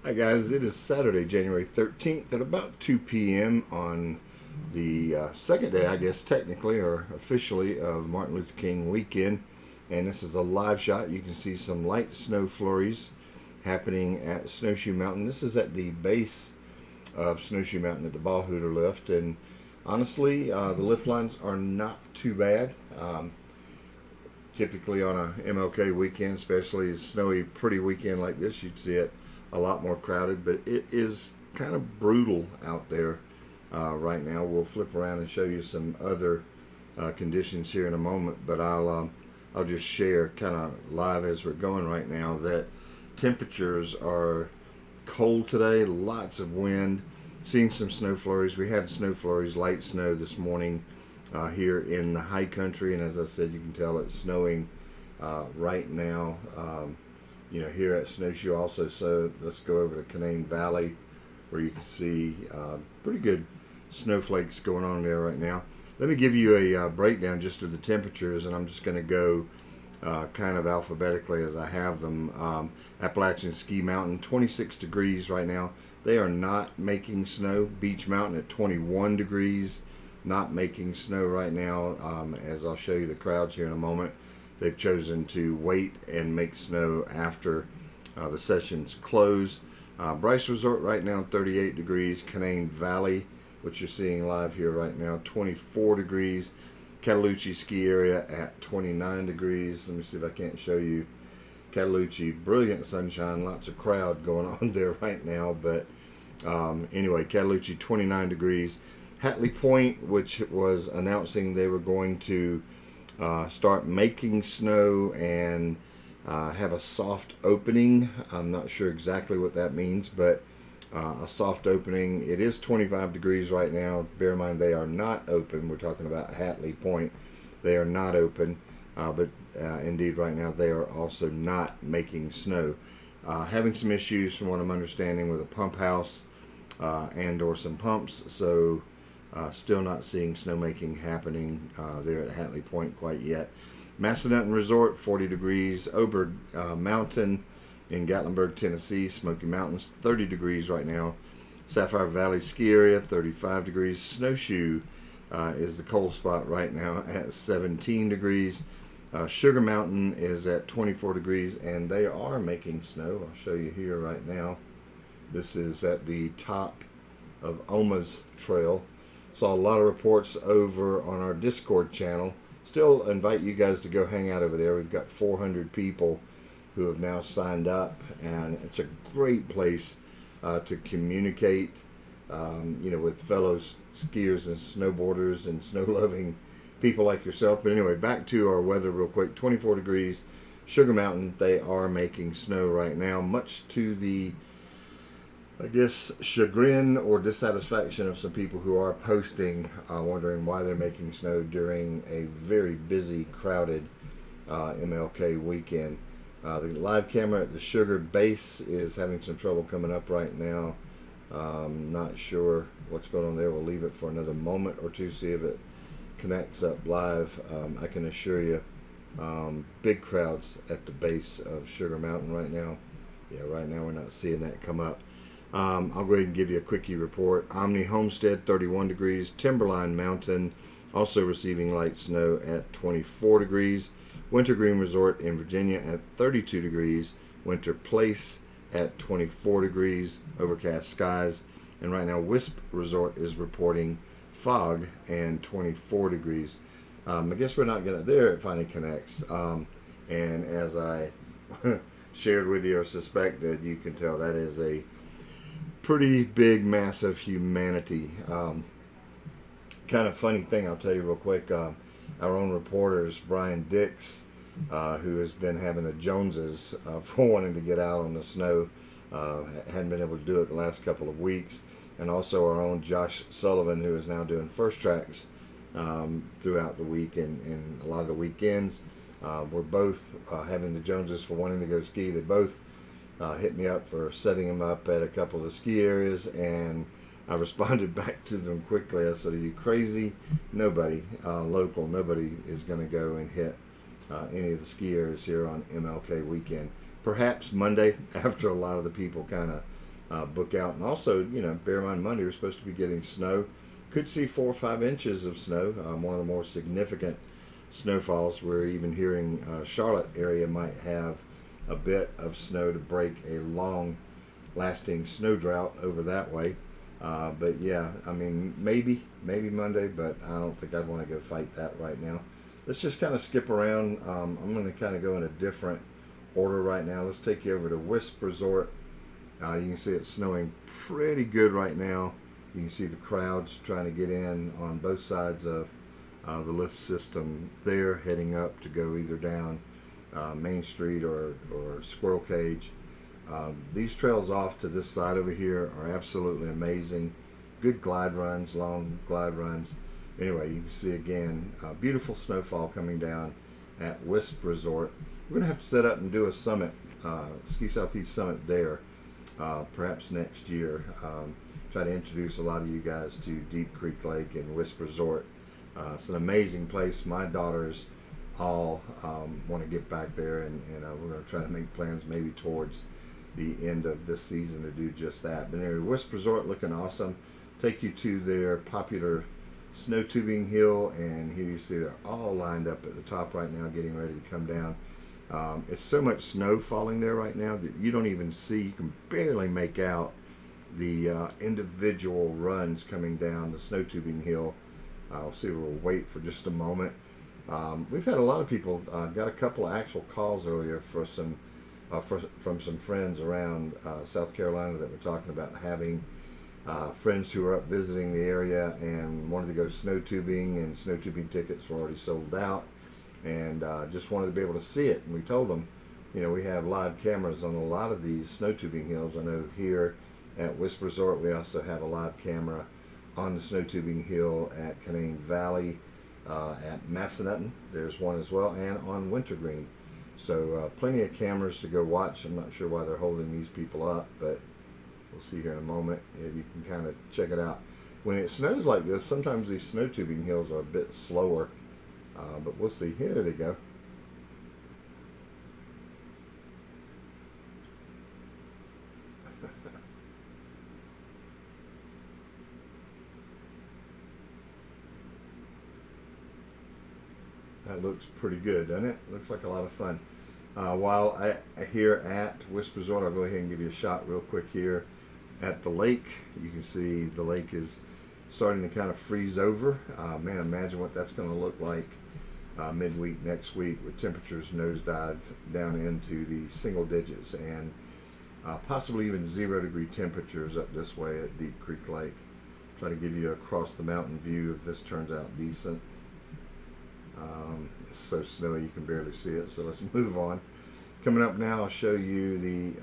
Hi guys, it is Saturday, January 13th at about 2 p.m. on the second day, I guess technically or officially, of Martin Luther King weekend. And this is a live shot. You can see some light snow flurries happening at Snowshoe Mountain. This is at the base of Snowshoe Mountain at the Ballhooter lift. And honestly, the lift lines are not too bad. Typically on a MLK weekend, especially a snowy, pretty weekend like this, you'd see it a lot more crowded, but it is kind of brutal out there right now. We'll flip around and show you some other conditions here in a moment, but I'll just share kind of live as we're going right now that temperatures are cold today, lots of wind, seeing some snow flurries. We had snow flurries, light snow this morning here in the high country, and as I said, you can tell it's snowing right now. Here at Snowshoe also. So let's go over to Canaan Valley, where you can see pretty good snowflakes going on there right now. Let me give you a breakdown just of the temperatures, and I'm just going to go kind of alphabetically as I have them. Appalachian Ski Mountain, 26 degrees right now. They are not making snow. Beach Mountain at 21 degrees, not making snow right now. As I'll show you the crowds here in a moment. They've chosen to wait and make snow after the sessions close. Wisp Resort right now, 38 degrees. Canaan Valley, which you're seeing live here right now, 24 degrees. Cataloochee Ski Area at 29 degrees. Let me see if I can't show you Cataloochee. Brilliant sunshine, lots of crowd going on there right now. But anyway, Cataloochee, 29 degrees. Hatley Point, which was announcing they were going to start making snow and have a soft opening. I'm not sure exactly what that means, but a soft opening. It is 25 degrees right now. Bear in mind they are not open. We're talking about Hatley Point. They are not open, but indeed right now they are also not making snow. Having some issues from what I'm understanding with a pump house and or some pumps, so still not seeing snowmaking happening there at Hatley Point quite yet. Wisp Resort, 40 degrees. Oberg Mountain in Gatlinburg, Tennessee, Smoky Mountains, 30 degrees right now. Sapphire Valley Ski Area, 35 degrees. Snowshoe is the cold spot right now at 17 degrees. Sugar Mountain is at 24 degrees, and they are making snow. I'll show you here right now. This is at the top of Oma's Trail. Saw a lot of reports over on our Discord channel. Still invite you guys to go hang out over there. We've got 400 people who have now signed up, and it's a great place to communicate, with fellow skiers and snowboarders and snow-loving people like yourself. But anyway, back to our weather real quick. 24 degrees. Sugar Mountain, they are making snow right now, much to the chagrin or dissatisfaction of some people who are posting, wondering why they're making snow during a very busy, crowded MLK weekend. The live camera at the Sugar Base is having some trouble coming up right now. Not sure what's going on there. We'll leave it for another moment or two, see if it connects up live. I can assure you, big crowds at the base of Sugar Mountain right now. Yeah, right now we're not seeing that come up. I'll go ahead and give you a quickie report. Omni Homestead, 31 degrees. Timberline Mountain, also receiving light snow at 24 degrees. Wintergreen Resort in Virginia at 32 degrees. Winter Place at 24 degrees. Overcast skies. And right now, Wisp Resort is reporting fog and 24 degrees. I guess we're not going to... There it finally connects. And as I shared with you or suspect that you can tell, that is a pretty big mass of humanity. Kind of funny thing I'll tell you real quick. Our own reporters, Brian Dix, who has been having the Joneses for wanting to get out on the snow, hadn't been able to do it the last couple of weeks, and also our own Josh Sullivan, who is now doing first tracks throughout the week and a lot of the weekends. We're both having the Joneses for wanting to go ski. They both hit me up for setting them up at a couple of the ski areas, and I responded back to them quickly. I said, "Are you crazy? Nobody local, nobody is going to go and hit any of the ski areas here on MLK weekend. Perhaps Monday, after a lot of the people kind of book out. And also, bear in mind Monday we're supposed to be getting snow. Could see 4 or 5 inches of snow. One of the more significant snowfalls. We're even hearing Charlotte area might have a bit of snow to break a long lasting snow drought over that way. But yeah, I mean, maybe Monday, but I don't think I'd want to go fight that right now. Let's just kind of skip around. I'm going to kind of go in a different order right now. Let's take you over to Wisp Resort. You can see it's snowing pretty good right now. You can see the crowds trying to get in on both sides of the lift system there, heading up to go either down Main Street or Squirrel Cage. These trails off to this side over here are absolutely amazing. Good glide runs, long glide runs. Anyway, you can see again, beautiful snowfall coming down at Wisp Resort. We're going to have to set up and do a summit, Ski Southeast Summit there, perhaps next year. Try to introduce a lot of you guys to Deep Creek Lake and Wisp Resort. It's an amazing place. My daughters all want to get back there, and we're going to try to make plans maybe towards the end of this season to do just that. But anyway, Wisp Resort looking awesome. Take you to their popular snow tubing hill, and here you see they're all lined up at the top right now getting ready to come down. It's so much snow falling there right now that you don't even see, you can barely make out the individual runs coming down the snow tubing hill. I'll see, we'll wait for just a moment. We've had a lot of people, got a couple of actual calls earlier for some from some friends around South Carolina that were talking about having friends who were up visiting the area and wanted to go snow tubing, and snow tubing tickets were already sold out, and just wanted to be able to see it. And we told them, we have live cameras on a lot of these snow tubing hills. I know here at Wisp Resort we also have a live camera on the snow tubing hill at Canaan Valley, at Massanutten. There's one as well, and on Wintergreen. So plenty of cameras to go watch. I'm not sure why they're holding these people up, but we'll see here in a moment if you can kind of check it out. When it snows like this, sometimes these snow tubing hills are a bit slower, but we'll see. Here they go. That looks pretty good, doesn't it? Looks like a lot of fun. While here at Wisp Resort, I'll go ahead and give you a shot real quick here at the lake. You can see the lake is starting to kind of freeze over. Man, imagine what that's going to look like midweek next week with temperatures nosedive down into the single digits, and possibly even 0-degree temperatures up this way at Deep Creek Lake. Try to give you a across the mountain view if this turns out decent. It's so snowy you can barely see it, so let's move on. Coming up now, I'll show you the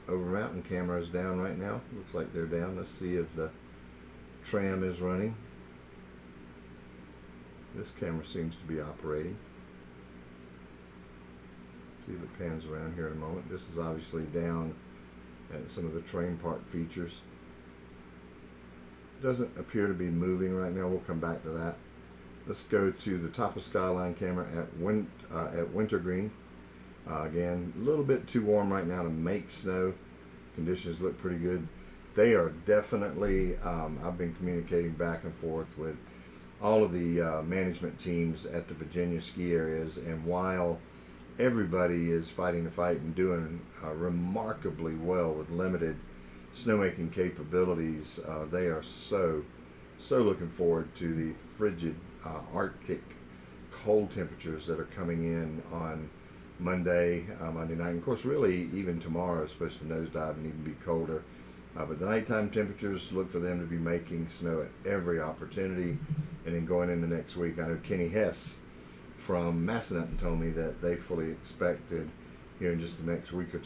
over mountain camera is down right now. Looks like they're down. Let's see if the tram is running. This camera seems to be operating. See if it pans around here in a moment. This is obviously down at some of the train park features. Doesn't appear to be moving right now. We'll come back to that. Let's go to the top of Skyline camera at Wintergreen. Again, a little bit too warm right now to make snow. Conditions look pretty good. They are definitely, I've been communicating back and forth with all of the management teams at the Virginia ski areas, and while everybody is fighting the fight and doing remarkably well with limited snowmaking capabilities, they are so looking forward to the frigid Arctic cold temperatures that are coming in on Monday night. And of course, really, even tomorrow is supposed to nosedive and even be colder. But the nighttime temperatures, look for them to be making snow at every opportunity. And then going into next week, I know Kenny Hess from Massanutten told me that they fully expected here in just the next week or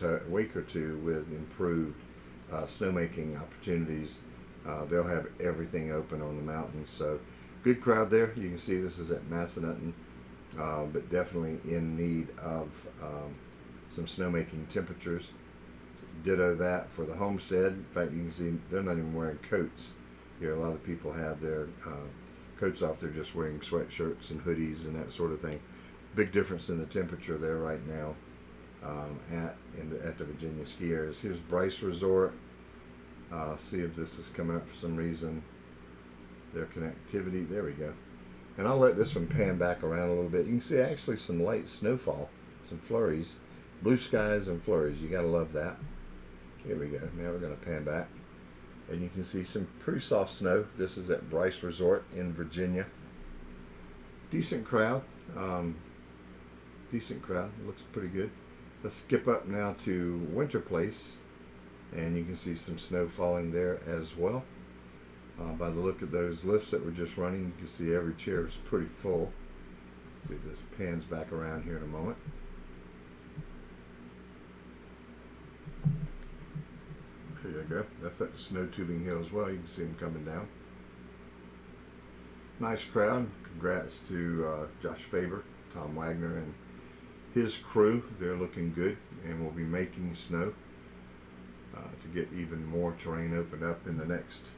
two with improved snowmaking opportunities. They'll have everything open on the mountain. So good crowd there. You can see this is at Massanutten, but definitely in need of some snowmaking temperatures. Ditto that for the homestead. In fact, you can see they're not even wearing coats here. A lot of people have their coats off. They're just wearing sweatshirts and hoodies and that sort of thing. Big difference in the temperature there right now at the Virginia ski areas. Here's Bryce Resort. See if this is coming up for some reason. Their connectivity, there we go. And I'll let this one pan back around a little bit. You can see actually some light snowfall, some flurries, blue skies and flurries. You gotta love that. Here we go. Now we're gonna pan back, and you can see some pretty soft snow. This is at Wisp Resort in Virginia. Decent crowd. Decent crowd. It looks pretty good. Let's skip up now to Winter Place, and you can see some snow falling there as well. By the look of those lifts that were just running, you can see every chair is pretty full. See if this pans back around here in a moment. There you go. That's at the snow tubing hill as well. You can see them coming down. Nice crowd. Congrats to Josh Faber, Tom Wagner, and his crew. They're looking good, and we'll be making snow to get even more terrain opened up in the next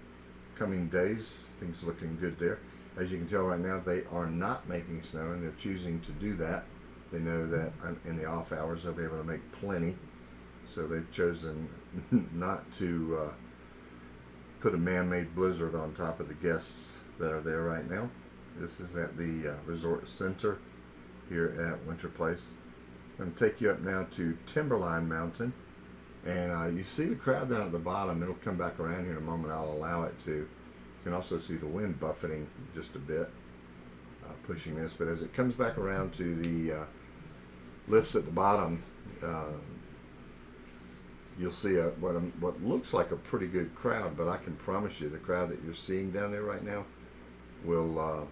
coming days. Things looking good there. As you can tell right now, they are not making snow, and they're choosing to do that. They know that in the off hours they'll be able to make plenty, so they've chosen not to put a man-made blizzard on top of the guests that are there right now. This is at the resort center here at Winter Place. I'm going to take you up now to Timberline Mountain, and you see the crowd down at the bottom. It'll come back around here in a moment. I'll allow it to. You can also see the wind buffeting just a bit, pushing this. But as it comes back around to the lifts at the bottom, you'll see what looks like a pretty good crowd. But I can promise you, the crowd that you're seeing down there right now will.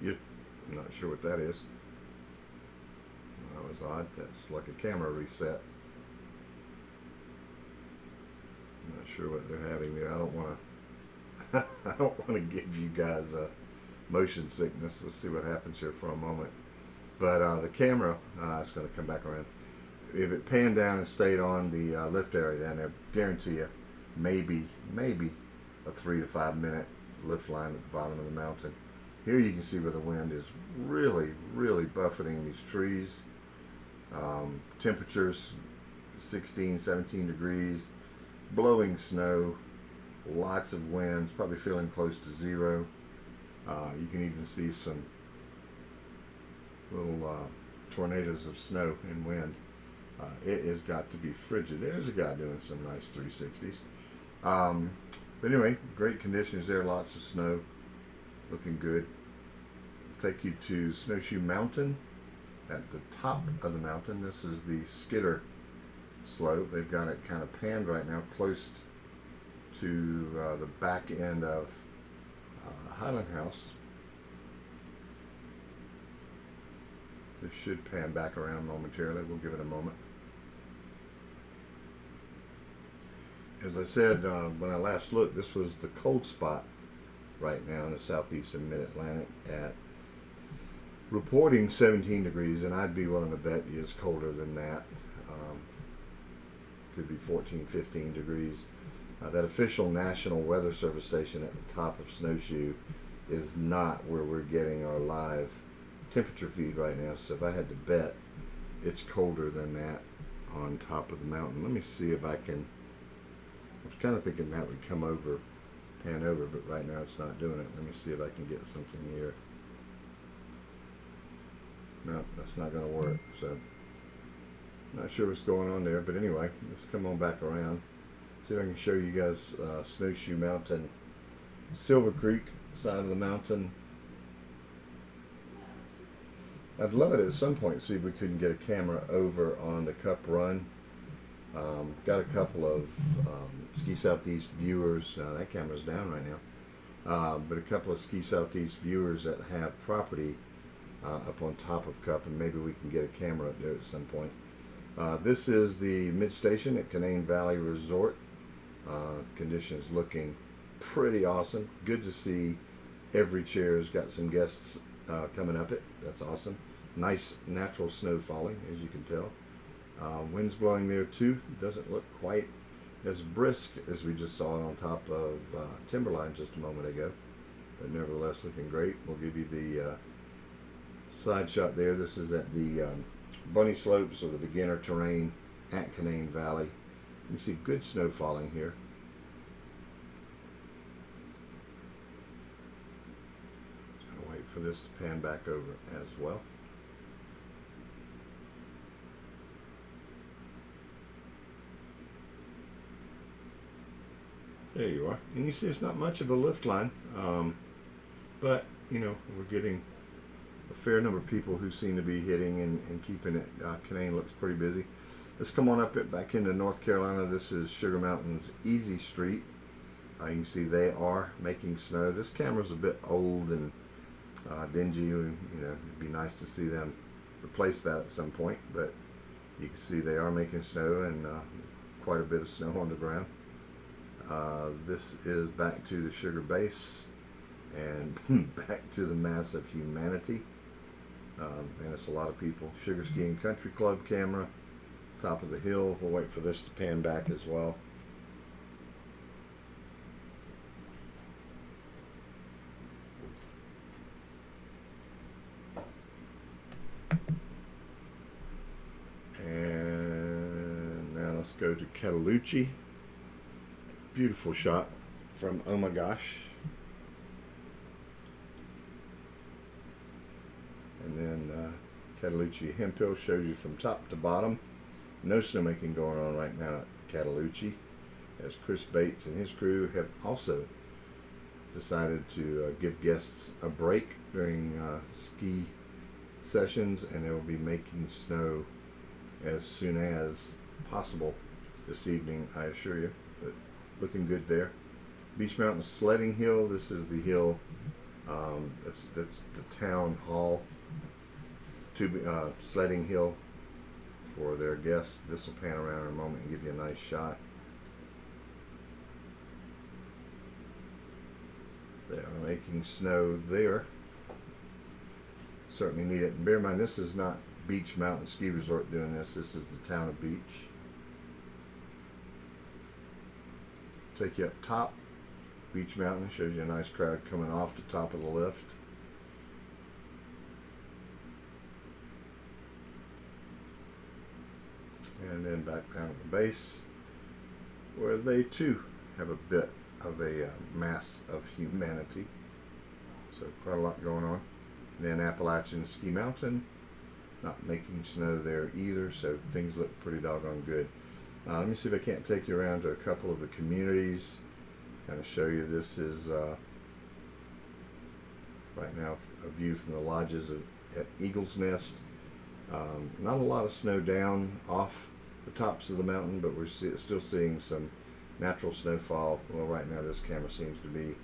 I'm not sure what that is. That was odd. That's like a camera reset. I'm not sure what they're having there. I don't want to give you guys motion sickness. Let's see what happens here for a moment. But the camera is going to come back around. If it panned down and stayed on the lift area down there, guarantee you, maybe a 3 to 5 minute lift line at the bottom of the mountain. Here you can see where the wind is really buffeting these trees. Temperatures 16, 17 degrees, blowing snow, lots of winds, probably feeling close to zero. You can even see some little tornadoes of snow and wind. It has got to be frigid. There's a guy doing some nice 360s. But anyway, great conditions there, lots of snow, looking good. Take you to Snowshoe Mountain. At the top of the mountain, this is the skidder slope. They've got it kind of panned right now, close to the back end of Highland House. This should pan back around momentarily. We'll give it a moment. As I said when I last looked, this was the cold spot right now in the southeastern mid-Atlantic at reporting 17 degrees, and I'd be willing to bet you it's colder than that. Could be 14, 15 degrees. That official National Weather Service station at the top of Snowshoe is not where we're getting our live temperature feed right now, so if I had to bet, it's colder than that on top of the mountain. Let me see if I can. I was kind of thinking that would come over, pan over, but right now it's not doing it. Let me see if I can get something here. No, that's not going to work, so not sure what's going on there, but anyway, let's come on back around. See if I can show you guys Snowshoe Mountain, Silver Creek side of the mountain. I'd love it at some point to see if we couldn't get a camera over on the Cup Run. Got a couple of Ski Southeast viewers. That camera's down right now. But a couple of Ski Southeast viewers that have property up on top of Cup, and maybe we can get a camera up there at some point. This is the mid-station at Canaan Valley Resort. Conditions looking pretty awesome. Good to see every chair has got some guests coming up it. That's awesome. Nice natural snow falling, as you can tell. Wind's blowing there too. Doesn't look quite as brisk as we just saw it on top of Timberline just a moment ago, but nevertheless looking great. We'll give you the side shot there. This is at the bunny slopes or the beginner terrain at Canaan Valley. You can see good snow falling here. for this to pan back over as well. There you are. And you see it's not much of a lift line, but you know, we're getting a fair number of people who seem to be hitting and keeping it. Canaan looks pretty busy. Let's come on up back into North Carolina. This is Sugar Mountain's Easy Street. You can see they are making snow. This camera's a bit old and dingy. You know, it'd be nice to see them replace that at some point. But you can see they are making snow, and quite a bit of snow on the ground. This is back to the sugar base and back to the mass of humanity. And it's a lot of people. Sugar Skiing Country Club camera, top of the hill. We'll wait for this to pan back as well. And now let's go to Cataloochee. Beautiful shot from Oh My Gosh. And then Cataloochee Hemp Hill shows you from top to bottom. No snowmaking going on right now at Cataloochee, as Chris Bates and his crew have also decided to give guests a break during ski sessions, and they will be making snow as soon as possible this evening, I assure you. But looking good there. Beach Mountain Sledding Hill. This is the hill. That's the town hall sledding hill for their guests. This will pan around in a moment and give you a nice shot. They are making snow there. Certainly need it. And bear in mind, this is not Beach Mountain Ski Resort doing this. This is the town of Beach. Take you up top. Beach Mountain shows you a nice crowd coming off the top of the lift. And then back down at the base, where they too have a bit of a mass of humanity. So quite a lot going on. And then Appalachian Ski Mountain, not making snow there either, so things look pretty doggone good. Let me see if I can't take you around to a couple of the communities, kind of show you. This is right now a view from the lodges at Eagle's Nest. Not a lot of snow down off the tops of the mountain, but we're still seeing some natural snowfall. Well, right now this camera seems to be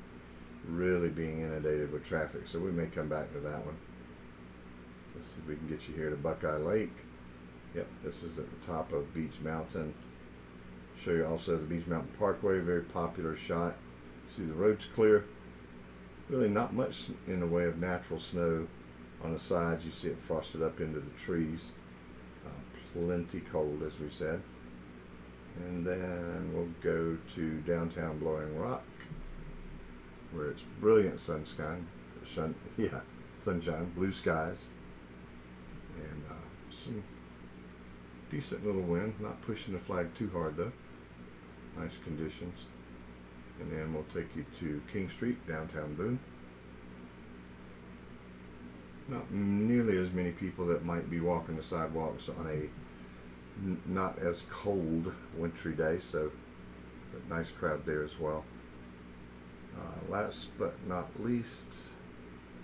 really being inundated with traffic, so we may come back to that one. Let's see if we can get you here to Buckeye Lake. Yep, this is at the top of Beach Mountain. Show you also the Beach Mountain Parkway, very popular shot. See the road's clear. Really not much in the way of natural snow on the sides. You see it frosted up into the trees. Plenty cold, as we said. And then we'll go to downtown Blowing Rock, where it's brilliant sunshine, blue skies, and some decent little wind, not pushing the flag too hard though. Nice conditions. And then we'll take you to King Street, downtown Boone. Not nearly as many people that might be walking the sidewalks on a not as cold wintry day, so but nice crowd there as well. Last but not least,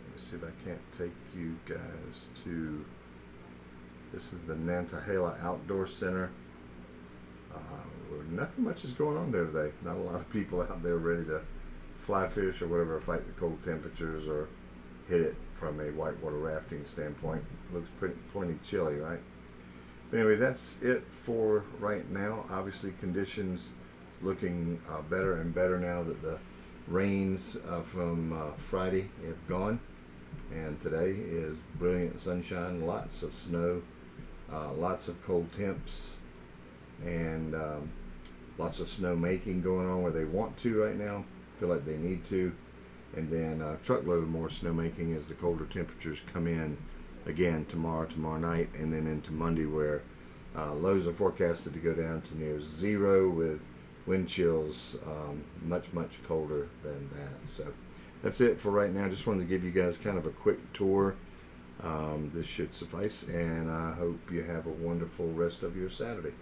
let me see if I can't take you guys to, this is the Nantahala Outdoor Center. Where nothing much is going on there today. Not a lot of people out there ready to fly fish or whatever, fight the cold temperatures or hit it from a whitewater rafting standpoint. Looks plenty chilly, right? But anyway, that's it for right now. Obviously, conditions looking better and better now that the rains from Friday have gone, and today is brilliant sunshine, lots of snow, lots of cold temps, and lots of snow making going on where they want to right now, feel like they need to, and then a truckload of more snow making as the colder temperatures come in again tomorrow night, and then into Monday, where lows are forecasted to go down to near zero with wind chills much colder than that. So that's it for right now. Just wanted to give you guys kind of a quick tour. This should suffice, and I hope you have a wonderful rest of your Saturday.